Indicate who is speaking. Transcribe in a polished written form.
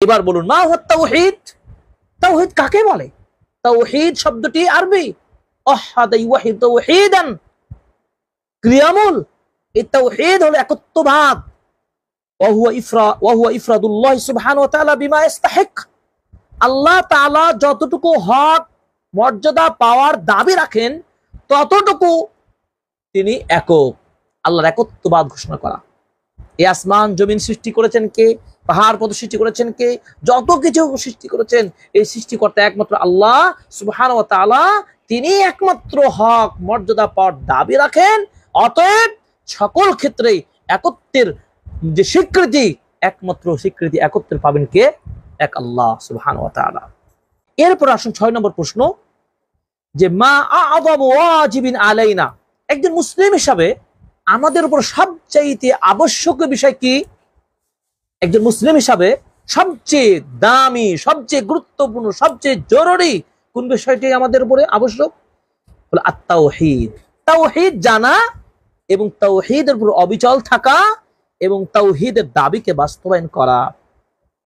Speaker 1: এবার বলুন, মা হুয়া তাওহীদ? তাওহীদ কাকে বলে? তাওহীদ শব্দটি আরবি, আহাদা ইউহিদু তাওহীদান, ক্রিয়ামূল। এই তাওহীদ হলো একত্ববাদ। ওয়া হুয়া ইফরাদুল্লাহ সুবহানাহু ওয়া তাআলা বিমা ইস্তাহিক। আল্লাহ তাআলা যতটুকু হক মর্যাদা পাওয়ার দাবি রাখেন ততটুকু তিনি একক। আল্লাহর একত্ববাদ ঘোষণা করা। এই আসমান জমিন সৃষ্টি করেছেন কে? পাহাড় পর্বত সৃষ্টি করেছেন কে? যত কিছু সৃষ্টি করেছেন এই সৃষ্টিকর্তা একমাত্র আল্লাহ সুবহানাহু ওয়া তাআলা। তিনি একমাত্র হক মর্যাদা পাওয়ার দাবি রাখেন। অতএব সকল ক্ষেত্রে একত্বের যে স্বীকৃতি, একমাত্র স্বীকৃতি একত্রের পাবেন কে? এক আল্লাহ সুবহানাহু ওয়া তাআলা। এরপর আসুন 6 নম্বর প্রশ্ন, যে মা আ'যামু ওয়াজিবিন আলাইনা। একজন মুসলিম হিসাবে আমাদের উপর সবচেয়ে আবশ্যকীয় বিষয় কি? একজন মুসলিম হিসাবে সবচেয়ে দামি, সবচেয়ে গুরুত্বপূর্ণ, সবচেয়ে জরুরি কোন বিষয়টি আমাদের উপরে আবশ্যক? বলে আত-তাওহীদ। তাওহীদ জানা এবং তাওহীদের উপর অবিচল থাকা এবং তাওহীদের দাবিকে বাস্তবায়ন করা।